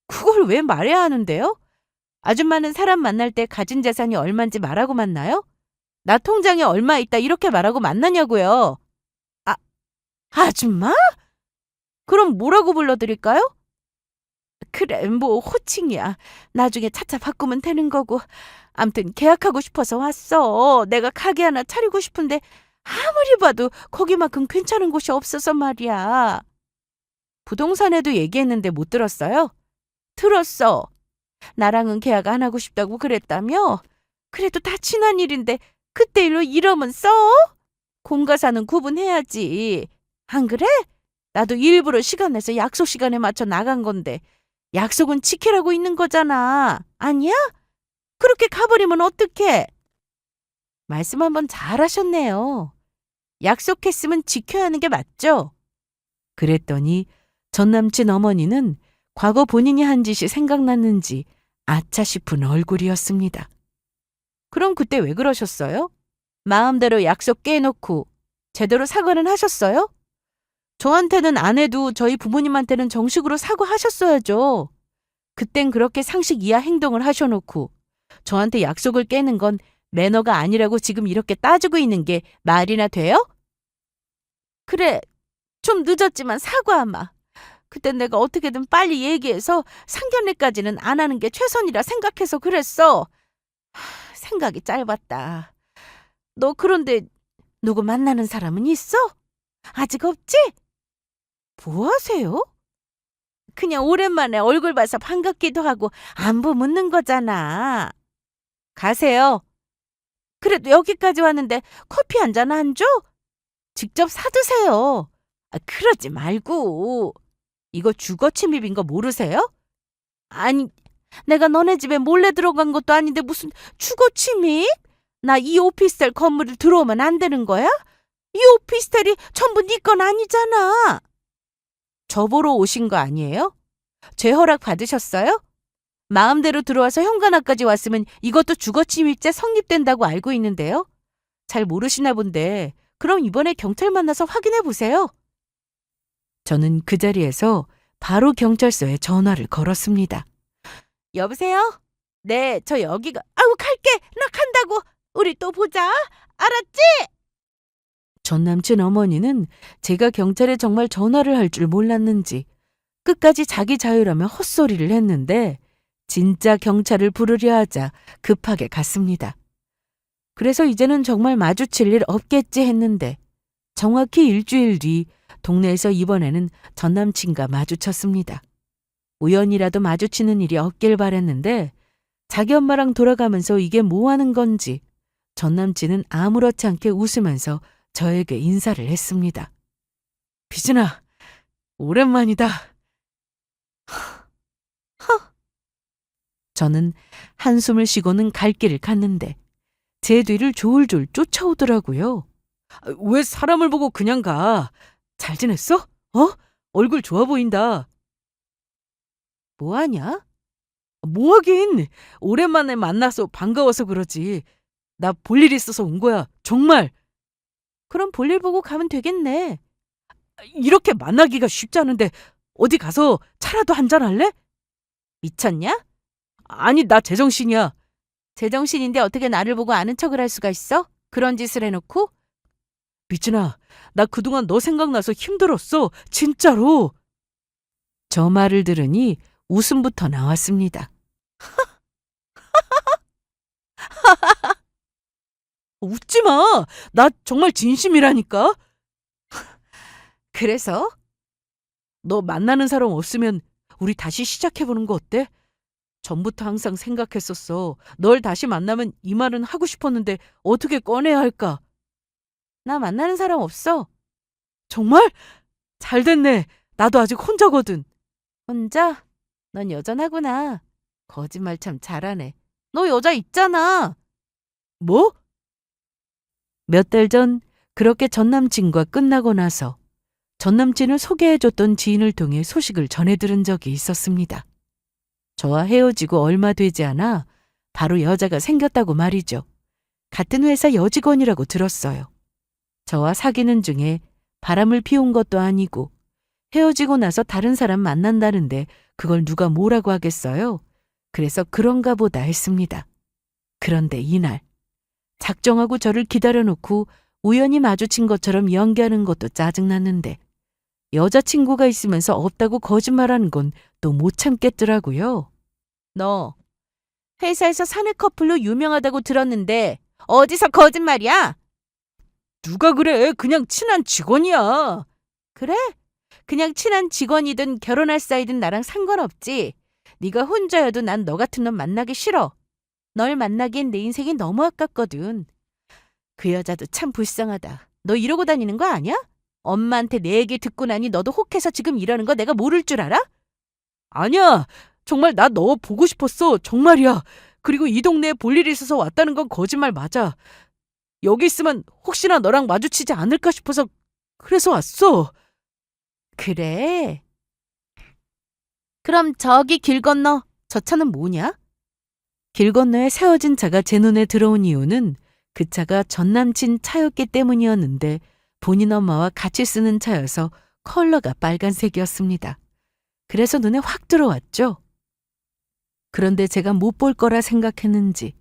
Speaker 1: 그걸 왜 말해야 하는데요? 아줌마는 사람 만날 때 가진 재산이 얼만지 말하고 만나요? 나 통장에 얼마 있다 이렇게 말하고 만나냐고요? 아, 아줌마? 그럼 뭐라고 불러드릴까요? 그래, 뭐 호칭이야. 나중에 차차 바꾸면 되는 거고. 암튼 계약하고 싶어서 왔어. 내가 가게 하나 차리고 싶은데 아무리 봐도 거기만큼 괜찮은 곳이 없어서 말이야. 부동산에도 얘기했는데 못 들었어요? 들었어. 나랑은 계약 안 하고 싶다고 그랬다며? 그래도 다 지난 일인데 그때 일로 이러면 써? 공과사는 구분해야지. 안 그래? 나도 일부러 시간 내서 약속 시간에 맞춰 나간 건데 약속은 지키라고 있는 거잖아. 아니야? 그렇게 가버리면 어떡해? 말씀 한번 잘하셨네요. 약속했으면 지켜야 하는 게 맞죠? 그랬더니 전 남친 어머니는 과거 본인이 한 짓이 생각났는지 아차 싶은 얼굴이었습니다. 그럼 그때 왜 그러셨어요? 마음대로 약속 깨놓고 제대로 사과는 하셨어요? 저한테는 안 해도 저희 부모님한테는 정식으로 사과하셨어야죠. 그땐 그렇게 상식 이하 행동을 하셔놓고 저한테 약속을 깨는 건 매너가 아니라고 지금 이렇게 따지고 있는 게 말이나 돼요? 그래, 좀 늦었지만 사과하마. 그땐 내가 어떻게든 빨리 얘기해서 상견례까지는 안 하는 게 최선이라 생각해서 그랬어. 생각이 짧았다. 너 그런데 누구 만나는 사람은 있어? 아직 없지? 뭐 하세요? 그냥 오랜만에 얼굴 봐서 반갑기도 하고 안부 묻는 거잖아. 가세요. 그래도 여기까지 왔는데 커피 한 잔 안 줘? 직접 사드세요. 그러지 말고. 이거 주거 침입인 거 모르세요? 아니, 내가 너네 집에 몰래 들어간 것도 아닌데 무슨 주거 침입? 나 이 오피스텔 건물을 들어오면 안 되는 거야? 이 오피스텔이 전부 네 건 아니잖아. 저보러 오신 거 아니에요? 제 허락 받으셨어요? 마음대로 들어와서 현관앞까지 왔으면 이것도 주거침입죄 성립된다고 알고 있는데요. 잘 모르시나 본데 그럼 이번에 경찰 만나서 확인해 보세요. 저는 그 자리에서 바로 경찰서에 전화를 걸었습니다. 여보세요? 네, 저 여기가. 아우, 갈게. 나 간다고. 우리 또 보자. 알았지? 전 남친 어머니는 제가 경찰에 정말 전화를 할 줄 몰랐는지 끝까지 자기 자유라며 헛소리를 했는데 진짜 경찰을 부르려 하자 급하게 갔습니다. 그래서 이제는 정말 마주칠 일 없겠지 했는데 정확히 일주일 뒤 동네에서 이번에는 전 남친과 마주쳤습니다. 우연이라도 마주치는 일이 없길 바랬는데 자기 엄마랑 돌아가면서 이게 뭐 하는 건지 전 남친은 아무렇지 않게 웃으면서 저에게 인사를 했습니다. 비진아, 오랜만이다. 저는 한숨을 쉬고는 갈 길을 갔는데 제 뒤를 졸졸 쫓아오더라고요. 왜 사람을 보고 그냥 가? 잘 지냈어? 얼굴 좋아 보인다. 뭐하냐? 뭐하긴. 오랜만에 만나서 반가워서 그러지. 나 볼 일 있어서 온 거야. 정말. 그럼 볼일 보고 가면 되겠네. 이렇게 만나기가 쉽지 않은데 어디 가서 차라도 한잔 할래? 미쳤냐? 아니, 나 제정신이야. 제정신인데 어떻게 나를 보고 아는 척을 할 수가 있어? 그런 짓을 해놓고? 미진아, 나 그동안 너 생각나서 힘들었어. 진짜로. 저 말을 들으니 웃음부터 나왔습니다. 웃지 마. 나 정말 진심이라니까. 그래서? 너 만나는 사람 없으면 우리 다시 시작해보는 거 어때? 전부터 항상 생각했었어. 널 다시 만나면 이 말은 하고 싶었는데 어떻게 꺼내야 할까? 나 만나는 사람 없어. 정말? 잘 됐네. 나도 아직 혼자거든. 혼자? 넌 여전하구나. 거짓말 참 잘하네. 너 여자 있잖아. 뭐? 몇 달 전 그렇게 전 남친과 끝나고 나서 전 남친을 소개해줬던 지인을 통해 소식을 전해 들은 적이 있었습니다. 저와 헤어지고 얼마 되지 않아 바로 여자가 생겼다고 말이죠. 같은 회사 여직원이라고 들었어요. 저와 사귀는 중에 바람을 피운 것도 아니고 헤어지고 나서 다른 사람 만난다는데 그걸 누가 뭐라고 하겠어요? 그래서 그런가 보다 했습니다. 그런데 이날 작정하고 저를 기다려놓고 우연히 마주친 것처럼 연기하는 것도 짜증났는데 여자친구가 있으면서 없다고 거짓말하는 건 또 못 참겠더라고요. 너 회사에서 사내 커플로 유명하다고 들었는데 어디서 거짓말이야? 누가 그래? 그냥 친한 직원이야. 그래? 그냥 친한 직원이든 결혼할 사이든 나랑 상관없지. 네가 혼자여도 난 너 같은 놈 만나기 싫어. 널 만나기엔 내 인생이 너무 아깝거든. 그 여자도 참 불쌍하다. 너 이러고 다니는 거 아니야? 엄마한테 내 얘기 듣고 나니 너도 혹해서 지금 이러는 거 내가 모를 줄 알아? 아니야. 정말 나 너 보고 싶었어. 정말이야. 그리고 이 동네에 볼 일이 있어서 왔다는 건 거짓말 맞아. 여기 있으면 혹시나 너랑 마주치지 않을까 싶어서 그래서 왔어. 그래? 그럼 저기 길 건너 저 차는 뭐냐? 길 건너에 세워진 차가 제 눈에 들어온 이유는 그 차가 전 남친 차였기 때문이었는데 본인 엄마와 같이 쓰는 차여서 컬러가 빨간색이었습니다. 그래서 눈에 확 들어왔죠. 그런데 제가 못 볼 거라 생각했는지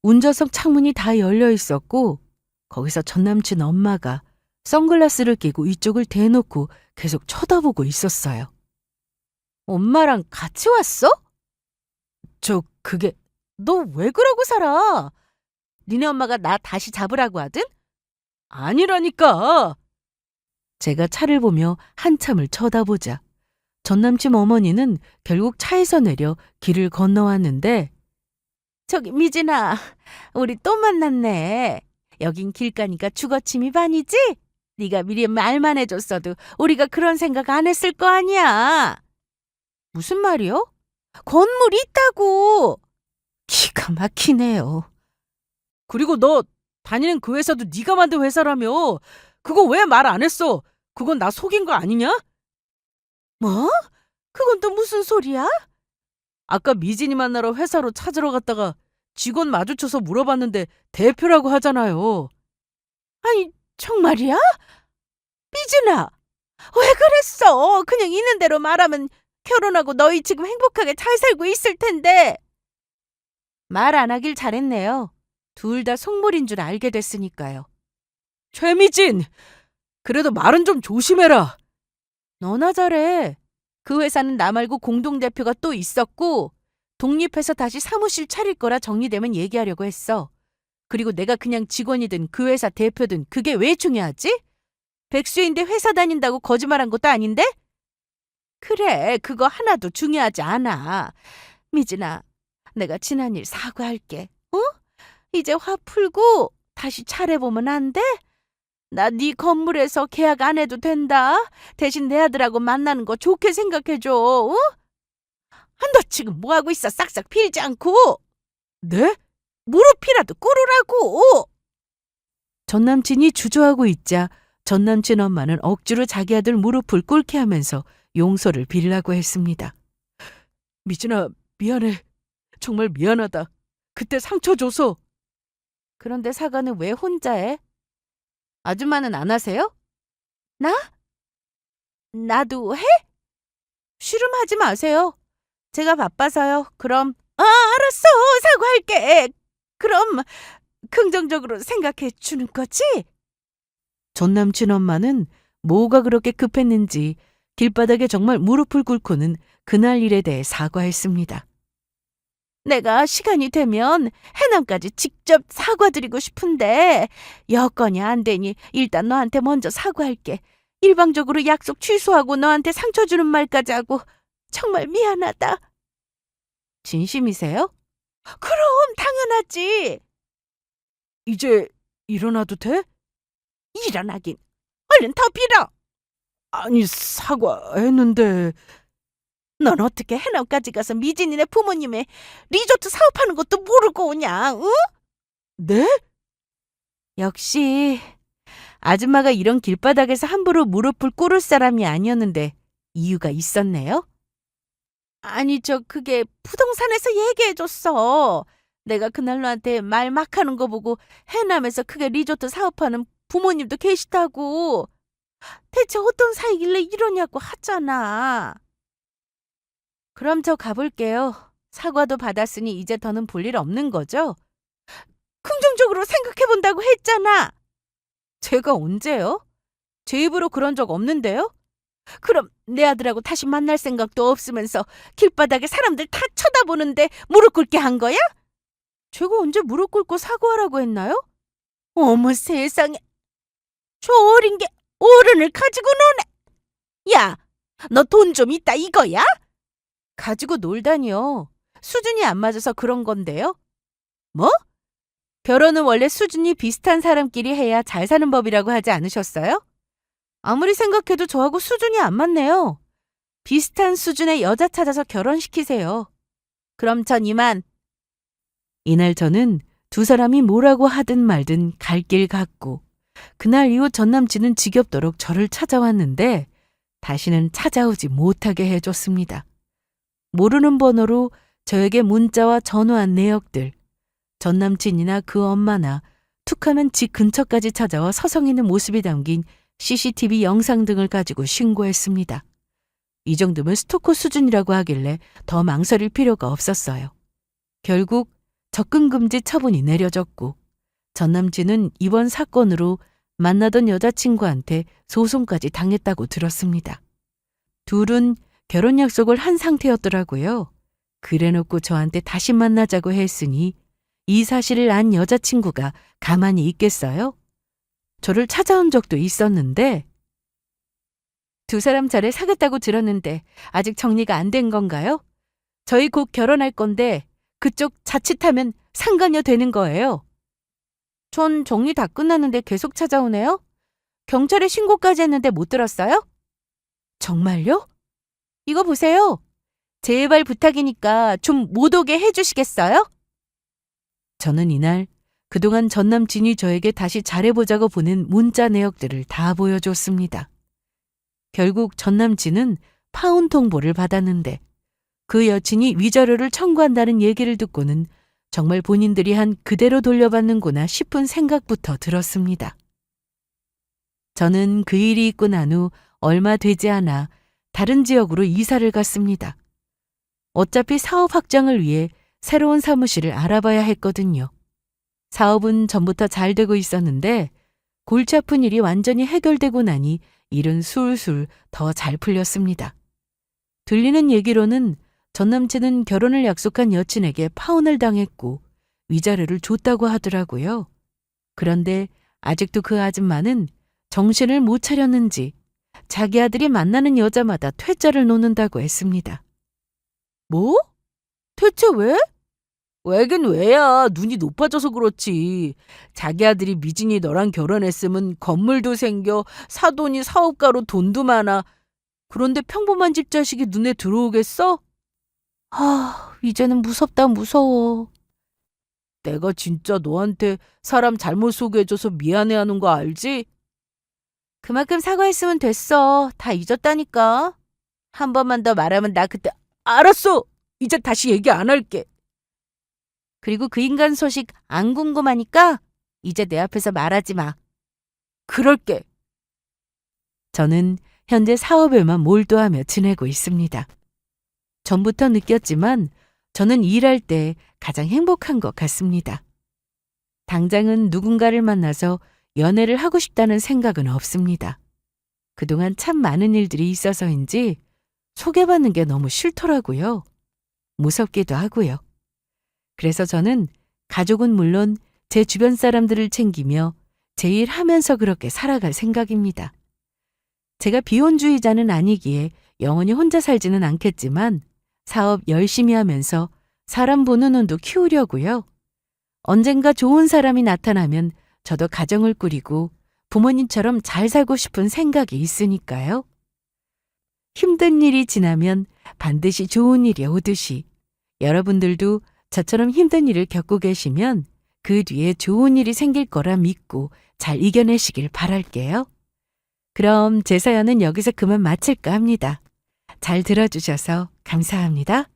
Speaker 1: 운전석 창문이 다 열려 있었고 거기서 전 남친 엄마가 선글라스를 끼고 이쪽을 대놓고 계속 쳐다보고 있었어요. 엄마랑 같이 왔어? 그게 너 왜 그러고 살아? 니네 엄마가 나 다시 잡으라고 하든? 아니라니까. 제가 차를 보며 한참을 쳐다보자 전 남친 어머니는 결국 차에서 내려 길을 건너왔는데 저기 미진아, 우리 또 만났네. 여긴 길가니까 주거침입 아니지? 네가 미리 말만 해줬어도 우리가 그런 생각 안 했을 거 아니야. 무슨 말이요? 건물이 있다고. 기가 막히네요. 그리고 너 다니는 그 회사도 네가 만든 회사라며. 그거 왜 말 안 했어? 그건 나 속인 거 아니냐? 뭐? 그건 또 무슨 소리야? 아까 미진이 만나러 회사로 찾으러 갔다가 직원 마주쳐서 물어봤는데 대표라고 하잖아요. 아니, 정말이야? 미진아, 왜 그랬어? 그냥 있는 대로 말하면 결혼하고 너희 지금 행복하게 잘 살고 있을 텐데. 말 안 하길 잘했네요. 둘 다 속물인 줄 알게 됐으니까요. 최미진! 그래도 말은 좀 조심해라. 너나 잘해. 그 회사는 나 말고 공동대표가 또 있었고 독립해서 다시 사무실 차릴 거라 정리되면 얘기하려고 했어. 그리고 내가 그냥 직원이든 그 회사 대표든 그게 왜 중요하지? 백수인데 회사 다닌다고 거짓말한 것도 아닌데? 그래, 그거 하나도 중요하지 않아. 미진아, 내가 지난 일 사과할게. 어? 이제 화 풀고 다시 차려보면 안 돼? 나 네 건물에서 계약 안 해도 된다. 대신 내 아들하고 만나는 거 좋게 생각해줘. 어? 너 지금 뭐하고 있어? 싹싹 빌지 않고. 네? 무릎이라도 꿇으라고. 전남친이 주저하고 있자 전남친 엄마는 억지로 자기 아들 무릎을 꿇게 하면서 용서를 빌라고 했습니다. 미진아, 미안해. 정말 미안하다. 그때 상처 줘서. 그런데 사과는 왜 혼자 해? 아줌마는 안 하세요? 나? 나도 해? 씨름하지 마세요. 제가 바빠서요. 그럼. 알았어. 사과할게. 그럼 긍정적으로 생각해 주는 거지? 전 남친 엄마는 뭐가 그렇게 급했는지 길바닥에 정말 무릎을 꿇고는 그날 일에 대해 사과했습니다. 내가 시간이 되면 해남까지 직접 사과드리고 싶은데 여건이 안 되니 일단 너한테 먼저 사과할게. 일방적으로 약속 취소하고 너한테 상처 주는 말까지 하고 정말 미안하다. 진심이세요? 그럼 당연하지. 이제 일어나도 돼? 일어나긴. 얼른 더 빌어. 아니, 사과했는데. 넌 어떻게 해남까지 가서 미진이네 부모님의 리조트 사업하는 것도 모르고 오냐, 응? 네? 역시 아줌마가 이런 길바닥에서 함부로 무릎을 꿇을 사람이 아니었는데 이유가 있었네요. 아니, 그게 부동산에서 얘기해줬어. 내가 그날 너한테 말 막 하는 거 보고 해남에서 크게 리조트 사업하는 부모님도 계시다고. 대체 어떤 사이길래 이러냐고 하잖아. 그럼 저 가볼게요. 사과도 받았으니 이제 더는 볼 일 없는 거죠? 긍정적으로 생각해본다고 했잖아. 제가 언제요? 제 입으로 그런 적 없는데요? 그럼 내 아들하고 다시 만날 생각도 없으면서 길바닥에 사람들 다 쳐다보는데 무릎 꿇게 한 거야? 제가 언제 무릎 꿇고 사과하라고 했나요? 어머 세상에. 저 어린 게 어른을 가지고 노네. 야, 너 돈 좀 있다 이거야? 가지고 놀다니요. 수준이 안 맞아서 그런 건데요. 뭐? 결혼은 원래 수준이 비슷한 사람끼리 해야 잘 사는 법이라고 하지 않으셨어요? 아무리 생각해도 저하고 수준이 안 맞네요. 비슷한 수준의 여자 찾아서 결혼시키세요. 그럼 전 이만. 이날 저는 두 사람이 뭐라고 하든 말든 갈 길 갔고 그날 이후 전 남친은 지겹도록 저를 찾아왔는데 다시는 찾아오지 못하게 해줬습니다. 모르는 번호로 저에게 문자와 전화한 내역들, 전 남친이나 그 엄마나 툭하면 집 근처까지 찾아와 서성이는 모습이 담긴 CCTV 영상 등을 가지고 신고했습니다. 이 정도면 스토커 수준이라고 하길래 더 망설일 필요가 없었어요. 결국 접근금지 처분이 내려졌고 전 남친은 이번 사건으로 만나던 여자친구한테 소송까지 당했다고 들었습니다. 둘은 결혼 약속을 한 상태였더라고요. 그래놓고 저한테 다시 만나자고 했으니 이 사실을 안 여자친구가 가만히 있겠어요? 저를 찾아온 적도 있었는데 두 사람 잘에 사귀었다고 들었는데 아직 정리가 안 된 건가요? 저희 곧 결혼할 건데 그쪽 자칫하면 상간녀 되는 거예요. 전 정리 다 끝났는데 계속 찾아오네요. 경찰에 신고까지 했는데 못 들었어요? 정말요? 이거 보세요. 제발 부탁이니까 좀 못 오게 해주시겠어요? 저는 이날 그동안 전 남친이 저에게 다시 잘해보자고 보낸 문자 내역들을 다 보여줬습니다. 결국 전 남친은 파혼 통보를 받았는데 그 여친이 위자료를 청구한다는 얘기를 듣고는 정말 본인들이 한 그대로 돌려받는구나 싶은 생각부터 들었습니다. 저는 그 일이 있고 난 후 얼마 되지 않아 다른 지역으로 이사를 갔습니다. 어차피 사업 확장을 위해 새로운 사무실을 알아봐야 했거든요. 사업은 전부터 잘 되고 있었는데 골치 아픈 일이 완전히 해결되고 나니 일은 술술 더 잘 풀렸습니다. 들리는 얘기로는 전 남친은 결혼을 약속한 여친에게 파혼을 당했고 위자료를 줬다고 하더라고요. 그런데 아직도 그 아줌마는 정신을 못 차렸는지 자기 아들이 만나는 여자마다 퇴짜를 놓는다고 했습니다. 뭐? 대체 왜? 왜긴 왜야. 눈이 높아져서 그렇지. 자기 아들이 미진이 너랑 결혼했으면 건물도 생겨, 사돈이 사업가로 돈도 많아. 그런데 평범한 집 자식이 눈에 들어오겠어? 이제는 무섭다 무서워. 내가 진짜 너한테 사람 잘못 소개해줘서 미안해하는 거 알지? 그만큼 사과했으면 됐어. 다 잊었다니까. 한 번만 더 말하면 나 그때 알았어. 이제 다시 얘기 안 할게. 그리고 그 인간 소식 안 궁금하니까 이제 내 앞에서 말하지 마. 그럴게. 저는 현재 사업에만 몰두하며 지내고 있습니다. 전부터 느꼈지만 저는 일할 때 가장 행복한 것 같습니다. 당장은 누군가를 만나서 연애를 하고 싶다는 생각은 없습니다. 그동안 참 많은 일들이 있어서인지 소개받는 게 너무 싫더라고요. 무섭기도 하고요. 그래서 저는 가족은 물론 제 주변 사람들을 챙기며 제 일 하면서 그렇게 살아갈 생각입니다. 제가 비혼주의자는 아니기에 영원히 혼자 살지는 않겠지만 사업 열심히 하면서 사람 보는 눈도 키우려고요. 언젠가 좋은 사람이 나타나면 저도 가정을 꾸리고 부모님처럼 잘 살고 싶은 생각이 있으니까요. 힘든 일이 지나면 반드시 좋은 일이 오듯이 여러분들도 저처럼 힘든 일을 겪고 계시면 그 뒤에 좋은 일이 생길 거라 믿고 잘 이겨내시길 바랄게요. 그럼 제 사연은 여기서 그만 마칠까 합니다. 잘 들어주셔서 감사합니다.